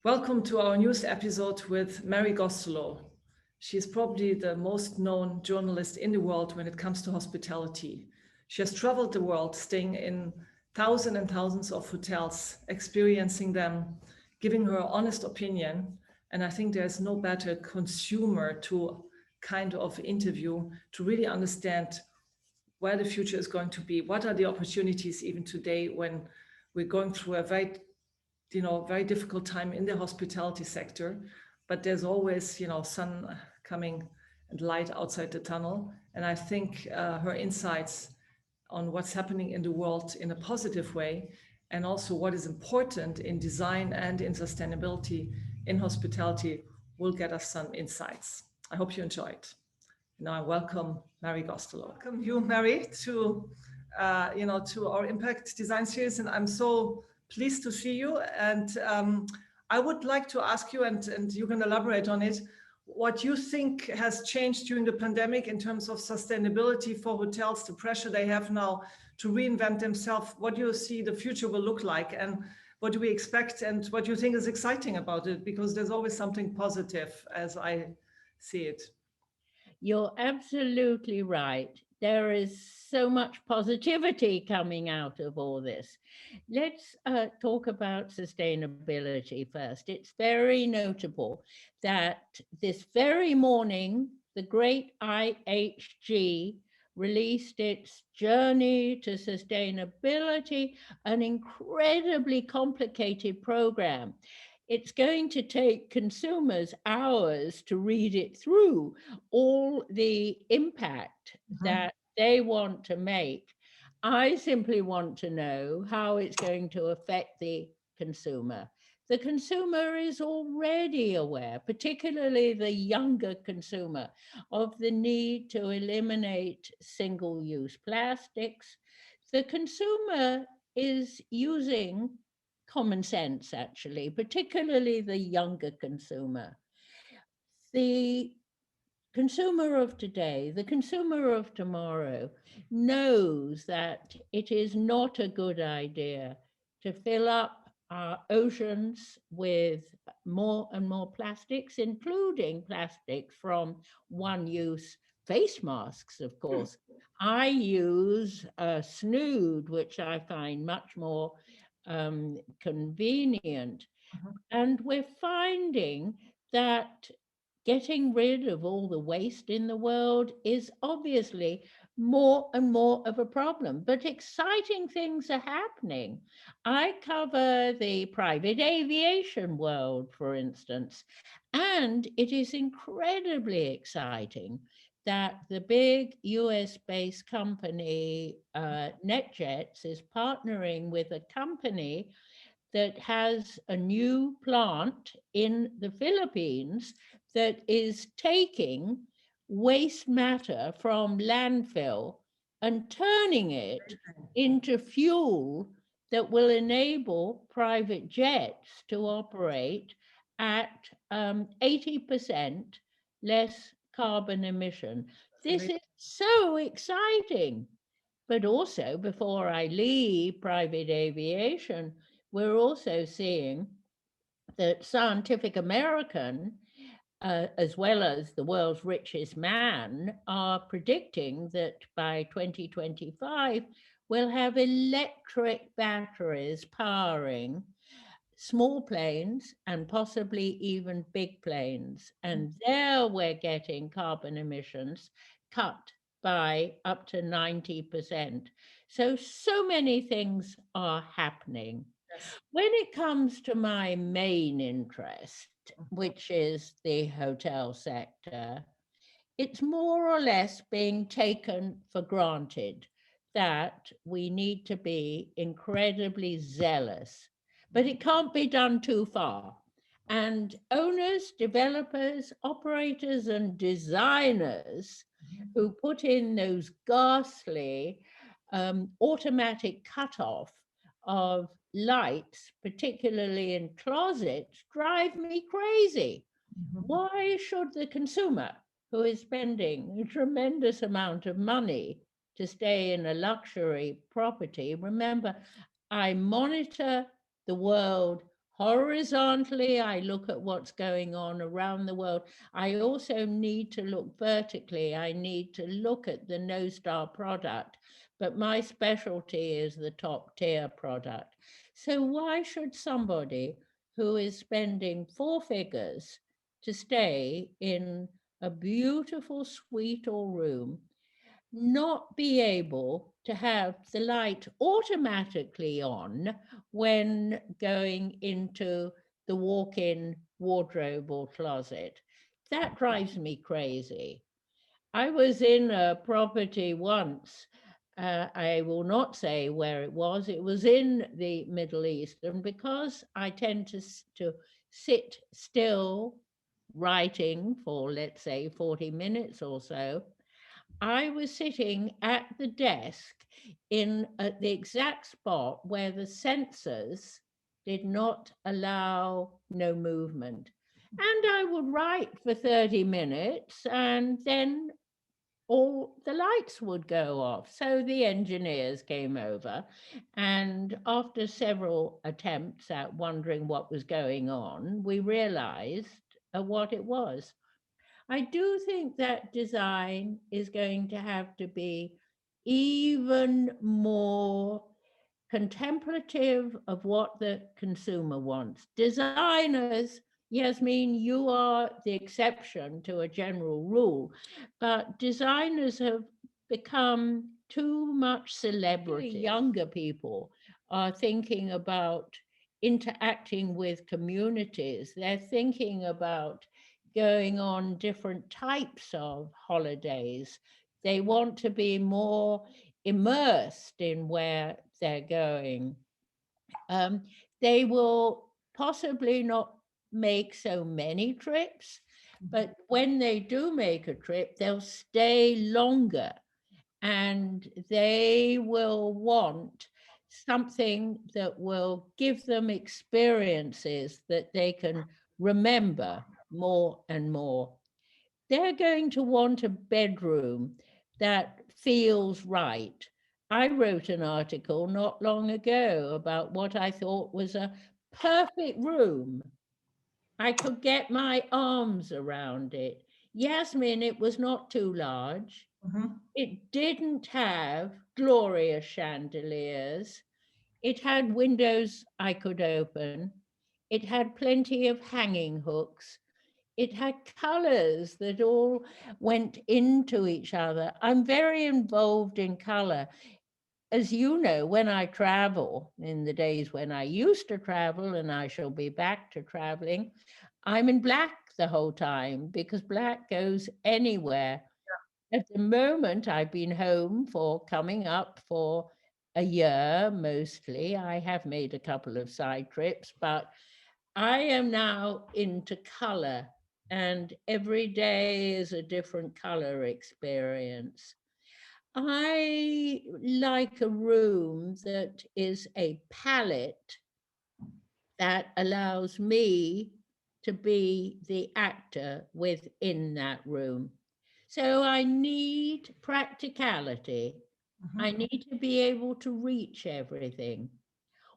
Welcome to our newest episode with Mary Gostelow. She is probably the most known journalist in the world when it comes to hospitality. She has traveled the world, staying in thousands and thousands of hotels, experiencing them, giving her honest opinion. And I think there's no better consumer to kind of interview to really understand where the future is going to be. What are the opportunities even today when we're going through a very difficult time in the hospitality sector, but there's always, sun coming and light outside the tunnel. And I think her insights on what's happening in the world in a positive way, and also what is important in design and in sustainability in hospitality will get us some insights. I hope you enjoy it. Now I welcome Mary Gostelow. Welcome you, Mary, to our Impact Design Series, and I'm so pleased to see you. And I would like to ask you, and you can elaborate on it, what you think has changed during the pandemic in terms of sustainability for hotels, the pressure they have now to reinvent themselves. What do you see the future will look like, and what do we expect, and what do you think is exciting about it? Because there's always something positive as I see it. You're absolutely right. There is so much positivity coming out of all this. Let's talk about sustainability first. It's very notable that this very morning, the great IHG released its Journey to Sustainability, an incredibly complicated program. It's going to take consumers hours to read it through, all the impact that they want to make. I simply want to know how it's going to affect the consumer. The consumer is already aware, particularly the younger consumer, of the need to eliminate single-use plastics. The consumer is using common sense, actually, particularly the younger consumer. The consumer of today, the consumer of tomorrow, knows that it is not a good idea to fill up our oceans with more and more plastics, including plastics from one-use face masks, of course. I use a snood, which I find much more convenient. And we're finding that getting rid of all the waste in the world is obviously more and more of a problem. But exciting things are happening. I cover the private aviation world, for instance, and it is incredibly exciting that the big US-based company NetJets is partnering with a company that has a new plant in the Philippines that is taking waste matter from landfill and turning it into fuel that will enable private jets to operate at 80% less carbon emission. This is so exciting. But also, before I leave private aviation, we're also seeing that Scientific American, as well as the world's richest man, are predicting that by 2025, we'll have electric batteries powering small planes and possibly even big planes. And there we're getting carbon emissions cut by up to 90%. So many things are happening. Yes. When it comes to my main interest, which is the hotel sector, it's more or less being taken for granted that we need to be incredibly zealous, but it can't be done too far. And owners, developers, operators, and designers who put in those ghastly automatic cutoff of lights, particularly in closets, drive me crazy. Why should the consumer, who is spending a tremendous amount of money to stay in a luxury property? Remember, I monitor the world Horizontally, I look at what's going on around the world. I also need to look vertically. I need to look at the no-star product, but my specialty is the top tier product. So why should somebody who is spending four figures to stay in a beautiful suite or room not be able to have the light automatically on when going into the walk-in wardrobe or closet? That drives me crazy. I was in a property once. I will not say where it was. It was in the Middle East. And because I tend to sit still writing for, let's say, 40 minutes or so, I was sitting at the desk in at the exact spot where the sensors did not allow no movement. And I would write for 30 minutes and then all the lights would go off. So the engineers came over, and after several attempts at wondering what was going on, we realized what it was. I do think that design is going to have to be even more contemplative of what the consumer wants. Designers, Yasmin, you are the exception to a general rule, but designers have become too much celebrity. Younger people are thinking about interacting with communities. They're thinking about going on different types of holidays. They want to be more immersed in where they're going. Um, they will possibly not make so many trips, but when they do make a trip, they'll stay longer and they will want something that will give them experiences that they can remember more and more. They're going to want a bedroom that feels right. I wrote an article not long ago about what I thought was a perfect room. I could get my arms around it. Yasmin, it was not too large. Mhm. It didn't have glorious chandeliers. It had windows I could open. It had plenty of hanging hooks. It had colors that all went into each other. I'm very involved in color. As you know, when I travel, in the days when I used to travel, and I shall be back to traveling, I'm in black the whole time because black goes anywhere. At the moment, I've been home for coming up for a year mostly. I have made a couple of side trips, but I am now into color, and every day is a different color experience. I like a room that is a palette that allows me to be the actor within that room. So I need practicality. I Mhm. need to be able to reach everything.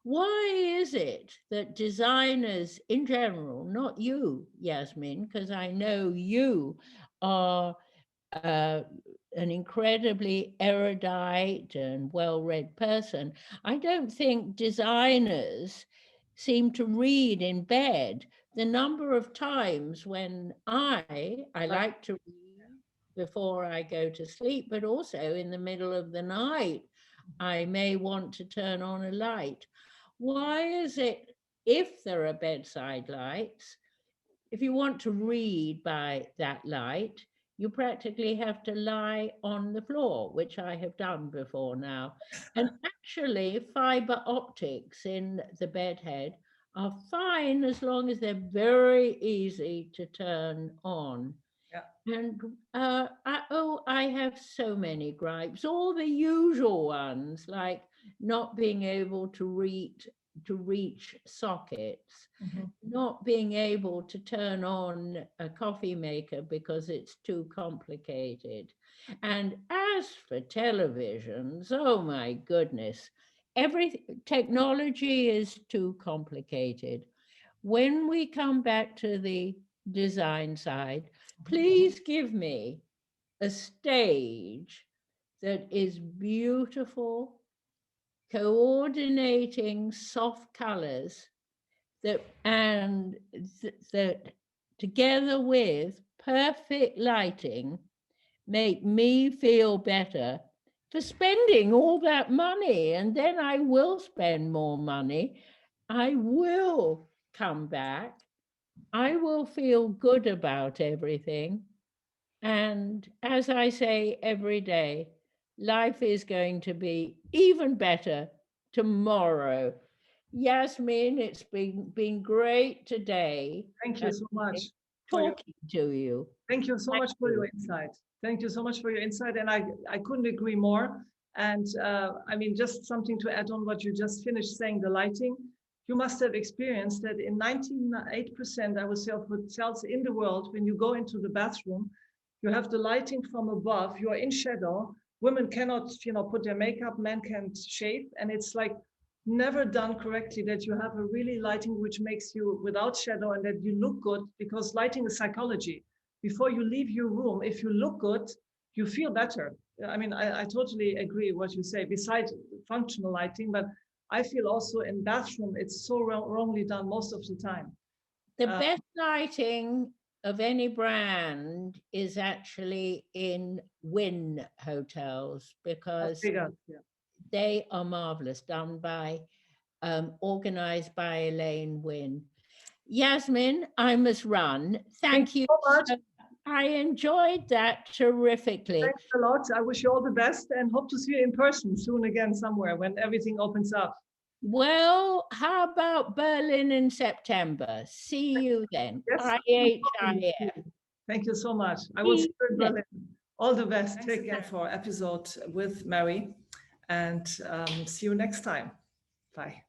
Why is it that designers in general, not you, Yasmin, because I know you are uh, an incredibly erudite and well read person, I don't think designers seem to read in bed. The number of times when I Right. like to read before I go to sleep, but also in the middle of the night, I may want to turn on a light. Why is it, if there are bedside lights, if you want to read by that light, you practically have to lie on the floor, which I have done before now. And actually, fiber optics in the bedhead are fine as long as they're very easy to turn on. Yeah. And I have so many gripes, all the usual ones, like not being able to reach sockets, Mhm. not being able to turn on a coffee maker because it's too complicated. And as for televisions, oh my goodness, every technology is too complicated. when we come back to the design side, please give me a stage that is beautiful, coordinating soft colors that together with perfect lighting make me feel better for spending all that money. And then I will spend more money. I will come back. I will feel good about everything. And as I say every day, life is going to be even better tomorrow. Yasmin, it's been great today. Thank you so much Talking to you. Thank you so much for your insight. Thank you so much for your insight. And I couldn't agree more. And I mean, just something to add on what you just finished saying, the lighting. You must have experienced that in 98%, I would say, of hotels in the world, when you go into the bathroom, you have the lighting from above, you are in shadow. Women cannot, put their makeup, men can't shave. And it's like never done correctly, that you have a really lighting which makes you without shadow and that you look good, because lighting is psychology. Before you leave your room, if you look good, you feel better. I mean, I totally agree what you say, besides functional lighting, but I feel also in bathroom, it's so wrongly done most of the time. The best lighting of any brand is actually in Wynn hotels, because they are marvelous, done by, organized by Elaine Wynn. Yasmin, I must run. Thank you so much. I enjoyed that terrifically. Thanks a lot. I wish you all the best and hope to see you in person soon again somewhere when everything opens up. Well, how about Berlin in September? See you then. Yes. IHIF. Thank you so much. I will see you in Berlin. All the best. Thanks again for our episode with Mary, and see you next time. Bye.